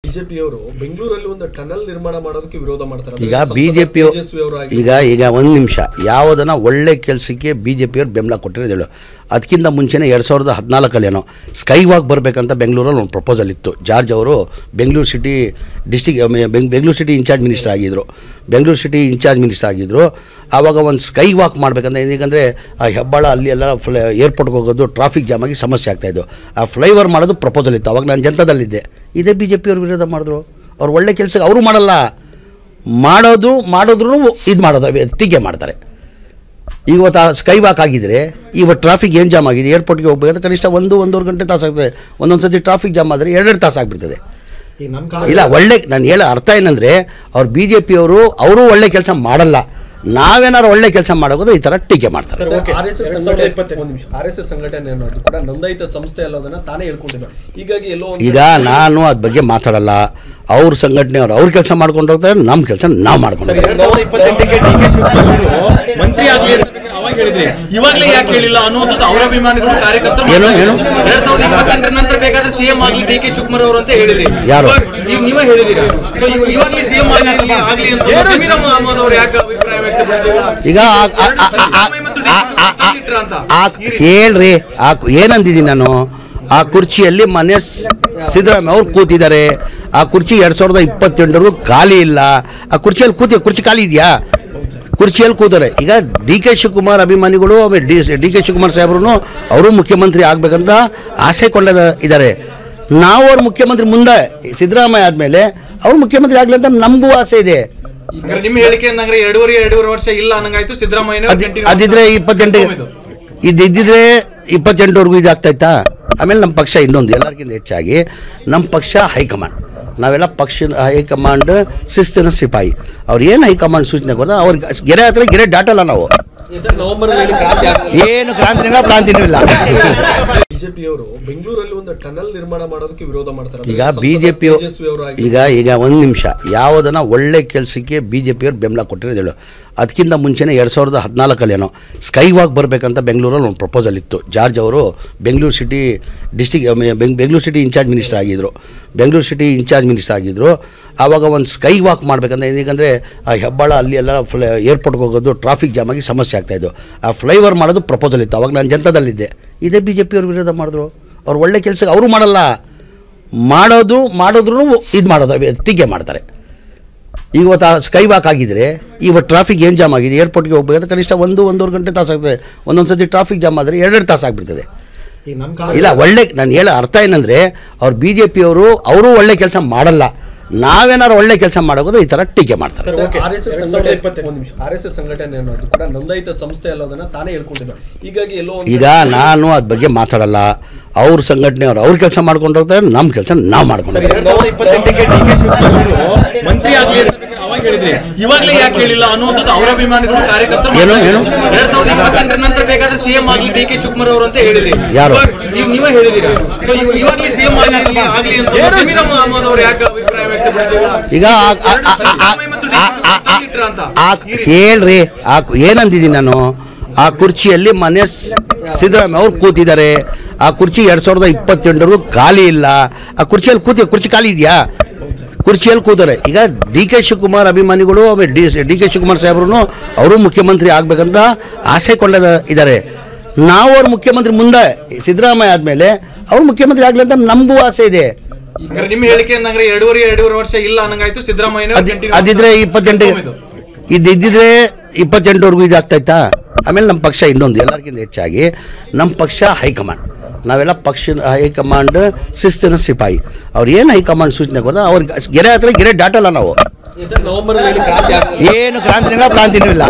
ಬಿಜೆಪಿಯವರು ಬೆಂಗಳೂರಲ್ಲಿ ಒಂದು ಟನಲ್ ನಿರ್ಮಾಣ ಮಾಡೋದಕ್ಕೆ ವಿರೋಧ ಮಾಡ್ತಾರೆ. ಈಗ ಬಿಜೆಪಿ ಈಗ ಒಂದು ನಿಮಿಷ ಯಾವುದನ್ನ ಒಳ್ಳೆ ಕೆಲಸಕ್ಕೆ ಬಿಜೆಪಿಯವರು ಬೆಂಬಲ ಕೊಟ್ಟಿರೋದು. ಅದಕ್ಕಿಂತ ಮುಂಚೆನೇ 2014 ಸ್ಕೈ ವಾಕ್ ಬರಬೇಕಂತ ಬೆಂಗಳೂರಲ್ಲಿ ಒಂದು ಪ್ರಪೋಸಲ್ ಇತ್ತು. ಜಾರ್ಜ್ ಅವರು Bengaluru city Bengaluru city incharge minister ಆಗಿದ್ದರು. ಆವಾಗ ಒಂದು ಸ್ಕೈ ವಾಕ್ ಮಾಡಬೇಕಂತ, ಏಕೆಂದರೆ ಆ ಹೆಬ್ಬಾಳ ಅಲ್ಲಿ ಎಲ್ಲ ಏರ್ಪೋರ್ಟ್ಗೆ ಹೋಗೋದು ಟ್ರಾಫಿಕ್ ಜಾಮ್ ಆಗಿ ಸಮಸ್ಯೆ ಆಗ್ತಾಯಿದ್ದು. ಆ ಫ್ಲೈಓವರ್ ಮಾಡೋದು ಪ್ರಪೋಸಲ್ ಇತ್ತು. ಅವಾಗ ನಾನು ಜನತಾದಲ್ಲಿದ್ದೆ. ಇದೇ ಬಿಜೆಪಿಯವರು ವಿರೋಧ ಮಾಡಿದ್ರು. ಅವ್ರು ಒಳ್ಳೆ ಕೆಲಸ ಅವರು ಮಾಡಲ್ಲ, ಮಾಡಿದ್ರು ಇದು ಮಾಡೋದು ಟೀಕೆ ಮಾಡ್ತಾರೆ. ಇವತ್ತು ಸ್ಕೈ ವಾಕ್ ಆಗಿದ್ದರೆ ಇವತ್ತು ಟ್ರಾಫಿಕ್ ಏನು ಜಾಮ್ ಆಗಿದೆ, ಏರ್ಪೋರ್ಟ್ಗೆ ಹೋಗ್ಬೇಕಾದ್ರೆ ಕನಿಷ್ಠ 1-1.5 ಗಂಟೆ ತಾಸಾಗ್ತದೆ. ಒಂದೊಂದು ಸತಿ ಟ್ರಾಫಿಕ್ ಜಾಮ್ ಆದರೆ 2 ತಾಸು ಆಗಿಬಿಡ್ತದೆ. ಇಲ್ಲ, ಒಳ್ಳೆ ನಾನು ಹೇಳೋ ಅರ್ಥ ಏನಂದರೆ ಅವ್ರು ಬಿಜೆಪಿಯವರು ಒಳ್ಳೆ ಕೆಲಸ ಮಾಡಲ್ಲ. ನಾವೇನಾರು ಒಳ್ಳೆ ಕೆಲಸ ಮಾಡೋದು ಈ ಥರ ಟೀಕೆ ಮಾಡ್ತಾರೆ. RSS ಸಂಘಟನೆ ಅನ್ನೋದು ಕೂಡ ನೋಂದಾಯಿತ ಸಂಸ್ಥೆ ಅಲ್ಲೋದನ್ನ ತಾನೇ ಹೇಳ್ಕೊಂಡಿದ್ದಾರೆ. ಹೀಗಾಗಿ ಈಗ ನಾನು ಅದ್ರ ಬಗ್ಗೆ ಮಾತಾಡಲ್ಲ. ಅವ್ರ ಸಂಘಟನೆ ಅವ್ರ ಕೆಲಸ ಮಾಡ್ಕೊಂಡು ಹೋಗ್ತಾರೆ, ನಮ್ಮ ಕೆಲಸ ನಾವು ಮಾಡ್ಕೊಂಡು ಇವಾಗಲೇ ಯಾಕೆ ಹೇಳಿಲ್ಲ ಅನ್ನೋದು ಅವರ ಅಭಿಮಾನಿಗಳು ಕಾರ್ಯಕರ್ತರು ಏನು 2028 ನಂತರ ಬೇಕಾದ್ರೆ ಸಿಎಂ ಆಗಲಿ DK ಶಿವಕುಮಾರ್ ಅವರು ಅಂತ ಹೇಳಿದ್ರಿ. ಯಾರು ನೀವೇ ಹೇಳಿದಿರಾ? ಸೊ ಇವಾಗಲೇ ಸಿಎಂ ಆಗಲಿ ಅಂತ ಜಮೀರ್ ಅಹಮದ್ ಅವರು ಯಾಕೆ ಅಭಿಪ್ರಾಯ ವ್ಯಕ್ತಪಡಿಸಿಲ್ಲ? ಈಗ ಹೇಳ್ರಿ, ಏನಂದಿದ್ದೀನಿ ನಾನು? ಆ ಕುರ್ಚಿಯಲ್ಲಿ ಮನೆ ಸಿದ್ದರಾಮಯ್ಯ ಅವ್ರು ಕೂತಿದ್ದಾರೆ. ಆ ಕುರ್ಚಿ 2028 ಖಾಲಿ ಇಲ್ಲ. ಆ ಕುರ್ಚಿಯಲ್ಲಿ ಕುರ್ಚಿ ಖಾಲಿ ಇದೆಯಾ? ಕುರ್ಚಿಯಲ್ಲಿ ಕೂತಾರೆ. ಈಗ DK ಶಿವಕುಮಾರ್ ಅಭಿಮಾನಿಗಳು DK ಶಿವಕುಮಾರ್ ಸಾಹೇಬ್ರು ಅವರು ಮುಖ್ಯಮಂತ್ರಿ ಆಗಬೇಕಂತ ಆಸೆ ಇದ್ದಾರೆ. ನಾವು ಅವ್ರ ಮುಖ್ಯಮಂತ್ರಿ ಮುಂದೆ ಸಿದ್ದರಾಮಯ್ಯ ಆದಮೇಲೆ ಅವ್ರು ಮುಖ್ಯಮಂತ್ರಿ ಆಗಲಿ ಅಂತ ನಮಗೂ ಆಸೆ ಇದೆ. ನಿಮ್ಮ ಹೇಳಿಕೆ ಅಂದ್ರೆ 2.5 ವರ್ಷ ಇಲ್ಲ ಅನ್ನಂಗಾಯ್ತು. ಸಿದ್ದರಾಮಯ್ಯ ಅದಿದ್ರೆ 28 ಇದ್ದಿದ್ರೆ 28ವರೆಗೂ ಇದಾಗ್ತಾ ಇತ್ತಾ? ಆಮೇಲೆ ನಮ್ಮ ಪಕ್ಷ ಇನ್ನೊಂದು ಎಲ್ಲರಿಗಿಂತ ಹೆಚ್ಚಾಗಿ ನಮ್ಮ ಪಕ್ಷ ಹೈಕಮಾಂಡ್. ನಾವೆಲ್ಲ ಪಕ್ಷ ಹೈಕಮಾಂಡ್ ಶಿಸ್ತಿನ ಸಿಪಾಯಿ. ಅವ್ರು ಏನು ಹೈಕಮಾಂಡ್ ಸೂಚನೆ ಕೊಡ್ತಾರೆ ಅವ್ರಿಗೆ ಗೆರೆ ದಾಟಲ್ಲ ನಾವು. ಏನು ಕ್ರಾಂತಿನೂ ಇಲ್ಲ. ಬಿಜೆಪಿಯವರು ಬೆಂಗಳೂರಲ್ಲಿ ಒಂದು ಟನಲ್ ನಿರ್ಮಾಣ ಮಾಡೋದಕ್ಕೆ ವಿರೋಧ ಮಾಡ್ತಾರೆ. ಈಗ ಈಗ ಒಂದು ನಿಮಿಷ ಯಾವುದನ್ನ ಒಳ್ಳೆ ಕೆಲಸಕ್ಕೆ ಬಿಜೆಪಿಯವರು ಬೆಂಬಲ ಕೊಟ್ಟಿರೋದು. ಅದಕ್ಕಿಂತ ಮುಂಚೆನೇ 2014 ಸ್ಕೈ ವಾಕ್ ಬರಬೇಕಂತ ಬೆಂಗಳೂರಲ್ಲಿ ಒಂದು ಪ್ರಪೋಸಲ್ ಇತ್ತು. ಜಾರ್ಜ್ ಅವರು ಬೆಂಗಳೂರು ಸಿಟಿ ಇನ್ಚಾರ್ಜ್ ಮಿನಿಸ್ಟರ್ ಆಗಿದ್ದರು. ಆವಾಗ ಒಂದು ಸ್ಕೈ ವಾಕ್ ಮಾಡಬೇಕಂತ, ಏಕೆಂದರೆ ಆ ಹೆಬ್ಬಾಳ ಅಲ್ಲಿ ಎಲ್ಲ ಏರ್ಪೋರ್ಟ್ಗೆ ಹೋಗೋದು ಟ್ರಾಫಿಕ್ ಜಾಮ್ ಆಗಿ ಸಮಸ್ಯೆ ಆಗ್ತಾಯಿದ್ದು. ಆ ಫ್ಲೈಓವರ್ ಮಾಡೋದು ಪ್ರಪೋಸಲ್ ಇತ್ತು. ಅವಾಗ ನಾನು ಜನತಾದಲ್ಲಿದ್ದೆ. ಇದೇ ಬಿಜೆಪಿಯವರು ವಿರೋಧ ಮಾಡಿದ್ರು. ಅವ್ರು ಒಳ್ಳೆ ಕೆಲಸ ಅವರು ಮಾಡಲ್ಲ, ಮಾಡಿದ್ರು ಇದು ಮಾಡೋದು ಟೀಕೆ ಮಾಡ್ತಾರೆ. ಇವತ್ತು ಆ ಸ್ಕೈ ವಾಕ್ ಆಗಿದ್ದರೆ ಇವತ್ತು ಟ್ರಾಫಿಕ್ ಏನು ಜಾಮ್ ಆಗಿದೆ, ಏರ್ಪೋರ್ಟ್ಗೆ ಹೋಗ್ಬೇಕಾದ್ರೆ ಕನಿಷ್ಠ 1-1.5 ಗಂಟೆ ತಾಸಾಗ್ತದೆ. ಒಂದೊಂದು ಸತಿ ಟ್ರಾಫಿಕ್ ಜಾಮ್ ಆದರೆ 2 ತಾಸು ಆಗಿಬಿಡ್ತದೆ. ಇಲ್ಲ, ನಾನು ಹೇಳೋ ಅರ್ಥ ಏನಂದರೆ ಅವ್ರು ಬಿಜೆಪಿಯವರು ಒಳ್ಳೆ ಕೆಲಸ ಮಾಡಲ್ಲ. ನಾವೇನಾರು ಒಳ್ಳೆ ಕೆಲಸ ಮಾಡೋದು ಈ ಥರ ಟೀಕೆ ಮಾಡ್ತಾರೆ. RSS ಸಂಘಟನೆ ಅನ್ನೋದು ಕೂಡ ನೋಂದಾಯಿತ ಸಂಸ್ಥೆ ಅಲ್ಲೋದನ್ನ ತಾನೇ ಹೇಳ್ಕೊಂಡಿದ್ದಾರೆ. ಹೀಗಾಗಿ ಈಗ ನಾನು ಅದ್ರ ಬಗ್ಗೆ ಮಾತಾಡಲ್ಲ. ಅವ್ರ ಸಂಘಟನೆ ಅವ್ರ ಕೆಲಸ ಮಾಡ್ಕೊಂಡು ಹೋಗ್ತಾರೆ, ನಮ್ಮ ಕೆಲಸ ನಾವು ಮಾಡ್ಕೊಂಡು ಮಂತ್ರಿ ಆಗಲಿ ಅವಾಗ ಹೇಳಿದ್ರಿ. ಇವಾಗಲೇ ಯಾಕೆ ಹೇಳಿಲ್ಲ ಅನ್ನೋದು ಅವರ ಅಭಿಮಾನಿಗಳು ಕಾರ್ಯಕರ್ತರು ಏನು 2028 ನಂತರ ಬೇಕಾದ್ರೆ ಸಿಎಂ ಆಗಲಿ DK ಶಿವಕುಮಾರ್ ಅವರು ಅಂತ ಹೇಳಿದ್ರಿ. ಯಾರು ನೀವೇ ಹೇಳಿದಿರಾ? ಸೊ ಇವಾಗಲೇ ಸಿಎಂ ಆಗಲಿ ಅಂತ ಜಮೀರ್ ಅಹಮದ್ ಅವರು ಯಾಕೆ ಅಭಿಪ್ರಾಯ ವ್ಯಕ್ತಪಡಿಸಿಲ್ಲ? ಈಗ ಹೇಳ್ರಿ, ಏನಂದಿದ್ದೀನಿ ನಾನು? ಆ ಕುರ್ಚಿಯಲ್ಲಿ ಮನೆ ಸಿದ್ದರಾಮಯ್ಯ ಅವ್ರು ಕೂತಿದ್ದಾರೆ. ಆ ಕುರ್ಚಿ 2028 ಖಾಲಿ ಇಲ್ಲ. ಆ ಕುರ್ಚಿಯಲ್ಲಿ ಕುರ್ಚಿ ಖಾಲಿ ಇದೆಯಾ? ಕುರ್ಚಿಯಲ್ಲಿ ಕೂತಾರೆ. ಈಗ DK ಶಿವಕುಮಾರ್ ಅಭಿಮಾನಿಗಳು DK ಶಿವಕುಮಾರ್ ಸಾಹೇಬ್ರು ಅವರು ಮುಖ್ಯಮಂತ್ರಿ ಆಗಬೇಕಂತ ಆಸೆ ಇದ್ದಾರೆ. ನಾವು ಅವ್ರ ಮುಖ್ಯಮಂತ್ರಿ ಮುಂದೆ ಸಿದ್ದರಾಮಯ್ಯ ಆದಮೇಲೆ ಅವ್ರು ಮುಖ್ಯಮಂತ್ರಿ ಆಗಲಿ ಅಂತ ನಮಗೂ ಆಸೆ ಇದೆ. ನಿಮ್ಮ ಹೇಳಿಕೆ ಅಂದ್ರೆ 2.5 ವರ್ಷ ಇಲ್ಲ ಅನ್ನಂಗಾಯ್ತು. ಸಿದ್ದರಾಮಯ್ಯ ಅದಿದ್ರೆ 28ವರೆಗೂ ಇದಾಗ್ತಾ ಇತ್ತಾ? ಆಮೇಲೆ ನಮ್ಮ ಪಕ್ಷ ಇನ್ನೊಂದು ಎಲ್ಲರಿಗಿಂತ ಹೆಚ್ಚಾಗಿ ನಮ್ಮ ಪಕ್ಷ ಹೈಕಮಾಂಡ್. ನಾವೆಲ್ಲ ಪಕ್ಷ ಹೈಕಮಾಂಡ್ ಶಿಸ್ತಿನ ಸಿಪಾಯಿ. ಅವ್ರು ಏನು ಹೈಕಮಾಂಡ್ ಸೂಚನೆ ಕೊಡ್ತಾರೆ ಅವ್ರಿಗೆ ಗೆರೆ ದಾಟಲ್ಲ ನಾವು. ನವೆಂಬರ್ ಏನು ಕ್ರಾಂತಿನೂ ಇಲ್ಲ.